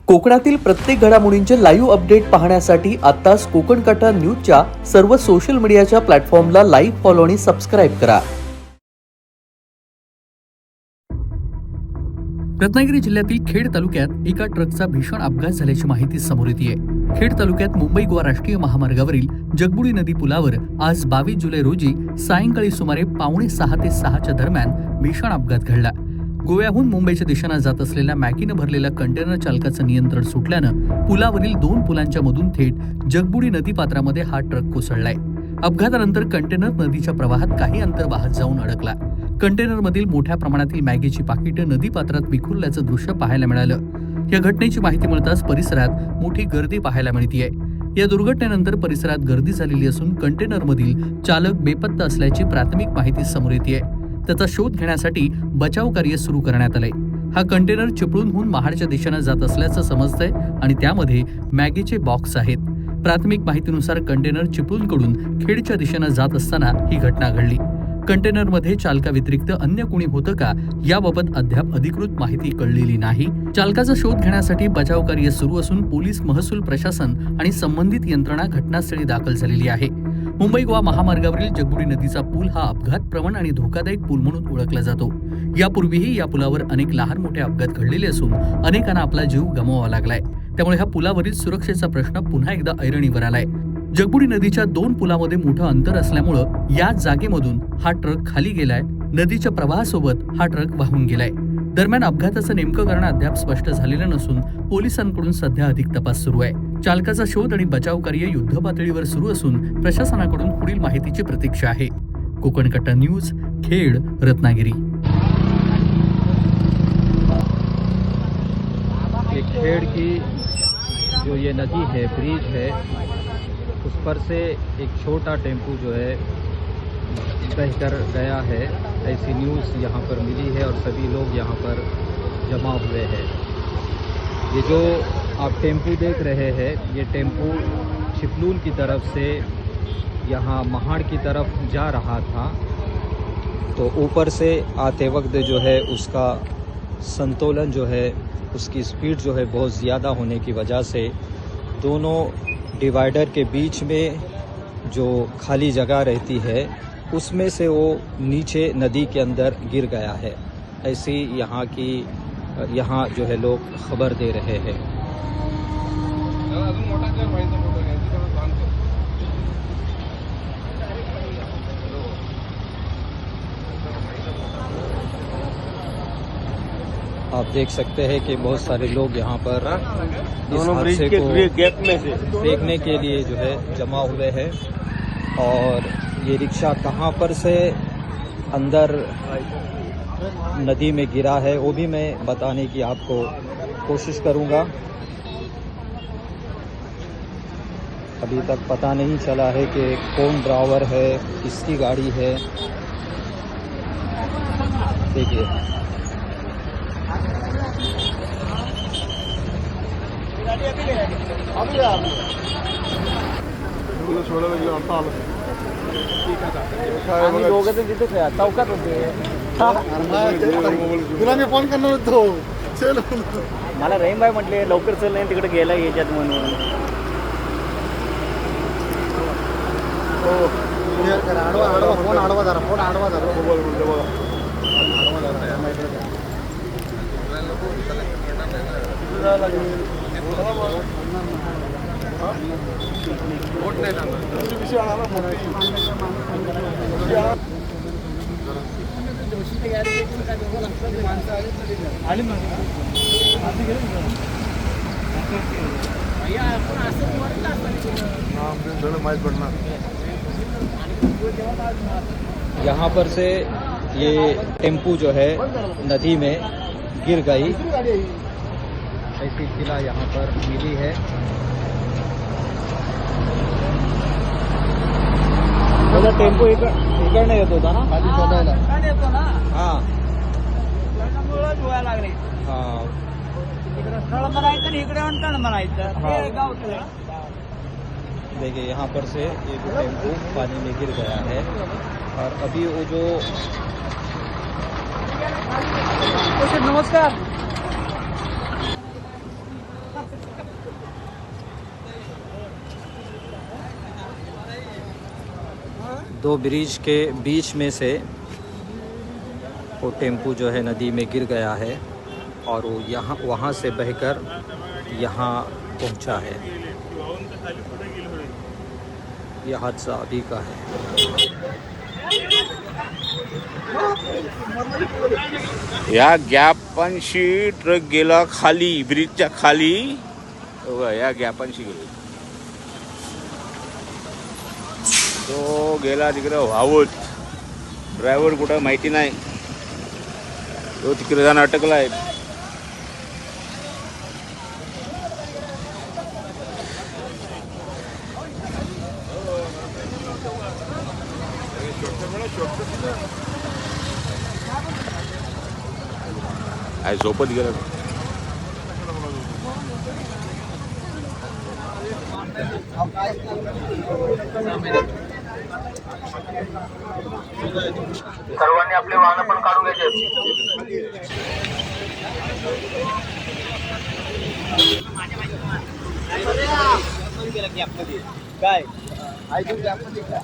कोकणातील प्रत्येक घडामोडींचे लाईव्ह अपडेट पाहण्यासाठी आताच कोकण कटा न्यूजच्या सर्व सोशल मीडियाच्या प्लॅटफॉर्मला लाईक, फॉलो आणि सबस्क्राईब करा. रत्नागिरी जिल्ह्यातील खेड तालुक्यात एका ट्रकचा भीषण अपघात झाल्याची माहिती समोर येते. खेड तालुक्यात मुंबई गोवा राष्ट्रीय महामार्गावरील जगबुडी नदी पुलावर आज 22 जुलै रोजी सायंकाळी सुमारे 5:45 ते 6च्या दरम्यान भीषण अपघात घडला. गोव्याहून मुंबईच्या दिशेनं जात असलेल्या मॅकीनं भरलेल्या कंटेनर चालकाचं नियंत्रण सुटल्यानं पुलावरील 2 पुलांच्या मधून थेट जगबुडी नदीपात्रामध्ये हा ट्रक कोसळलाय. अपघातानंतर कंटेनर नदीच्या प्रवाहात काही अंतर वाहत जाऊन अडकला. कंटेनरमधील मोठ्या प्रमाणातील मॅगीची पाकिटं नदीपात्रात विखुरल्याचं दृश्य पाहायला मिळालं. या घटनेची माहिती मिळताच परिसरात मोठी गर्दी पाहायला मिळतीये. या दुर्घटनेनंतर परिसरात गर्दी झालेली असून कंटेनरमधील चालक बेपत्ता असल्याची प्राथमिक माहिती समोर येतेय. त्याचा शोध घेण्यासाठी बचाव कार्य सुरू करण्यात आलंय. हा कंटेनर चिपळूणहून महाडच्या दिशेनं जात असल्याचं समजतंय आणि त्यामध्ये मॅगीचे बॉक्स आहेत. प्राथमिक माहितीनुसार कंटेनर चिपळूणकडून खेडच्या दिशेनं जात असताना ही घटना घडली. कंटेनरमध्ये चालकाव्यतिरिक्त अन्य कोणी होतं का याबाबत अद्याप अधिकृत माहिती कळलेली नाही. चालकाचा शोध घेण्यासाठी बचाव कार्य सुरू असून पोलीस, महसूल प्रशासन आणि संबंधित यंत्रणा घटनास्थळी दाखल झालेली आहे. मुंबई गोवा महामार्गावरील जगबुडी नदीचा पूल हा अपघातप्रवण आणि धोकादायक पूल म्हणून ओळखला जातो. यापूर्वीही या पुलावर अनेक लहान मोठे अपघात घडलेले असून अनेकांना आपला जीव गमवावा लागलाय. त्यामुळे ह्या पुलावरील सुरक्षेचा प्रश्न पुन्हा एकदा ऐरणीवर आलाय. जगबुडी नदीच्या 2 पुलामध्ये मोठं अंतर असल्यामुळं या जागेमधून हा ट्रक खाली गेलाय. नदीच्या प्रवाहासोबत हा ट्रक वाहून गेलाय. दरम्यान अपघाताचं नेमकं कारण अद्याप स्पष्ट झालेलं नसून पोलिसांकडून सध्या अधिक तपास सुरू आहे. चालकाचा शोध आणि बचाव कार्य युद्धपातळीवर सुरू असून प्रशासनाकडून पुढील माहितीची प्रतीक्षा आहे. कोकण कटा न्यूज, खेड, रत्नागिरी. खेड़ की जो ये नदी है, ब्रिज है, उस पर से एक छोटा टेम्पू जो है बहकर गया है, ऐसी न्यूज़ यहाँ पर मिली है और सभी लोग यहाँ पर जमा हुए हैं. ये जो आप टेम्पू देख रहे हैं, ये टेम्पू चिपलून की तरफ से यहाँ महाड़ की तरफ जा रहा था. तो ऊपर से आते वक्त जो है उसका संतुलन जो है, उसकी स्पीड जो है बहुत ज़्यादा होने की वजह से दोनों डिवाइडर के बीच में जो खाली जगह रहती है उसमें से वो नीचे नदी के अंदर गिर गया है. ऐसी यहाँ जो है लोग खबर दे रहे हैं. आप देख सकते हैं कि बहुत सारे लोग यहाँ पर इस हादसे को देखने के लिए जो है जमा हुए हैं. और ये रिक्शा कहाँ पर से अंदर नदी में गिरा है वो भी मैं बताने की आपको कोशिश करूँगा. अभी तक पता नहीं चला है कि कौन ड्राइवर है, किसकी गाड़ी है. देखिए चौकात होते. तुला मी फोन करणार होतो. चल मला रहीमबाई म्हटले लवकर चल, नाही तिकडे गेला याच्यात म्हणून. आडवा फोन आडवा जरा, फोन आडवा जरा. यहाँ पर से ये टेम्पू जो है नदी में गिर गई, ऐसी इत्तला यहाँ पर मिली है. टेम्पो इकडनं येत होता ना, खाली शोधायला. हाँ लागले हाँ इकडे स्थळ म्हणायचं आणि इकडे अंतण म्हणायचं. ते गावचं. देखिए यहाँ पर से एक टेम्पू पानी में गिर गया है और अभी वो जो नमस्कार. दो ब्रिज के बीच में से वो टेम्पू जो है नदी में गिर गया है और वो यहाँ वहाँ से बहकर यहाँ पहुँचा है। यह हादसा अभी का है। या गॅपांशी ट्रक गेला खाली, ब्रिजच्या खाली. बघा, या गॅपांशी गेला तो, गेला तिकडे वाहवत. ड्रायव्हर कुठं माहिती नाही, तो तिकडे जाऊन अटकलाय. आई झोपत गेला. सर्वांनी आपले वाहन पण काढून घ्यायचे. काय ऐकून घ्या आपण तिकडे.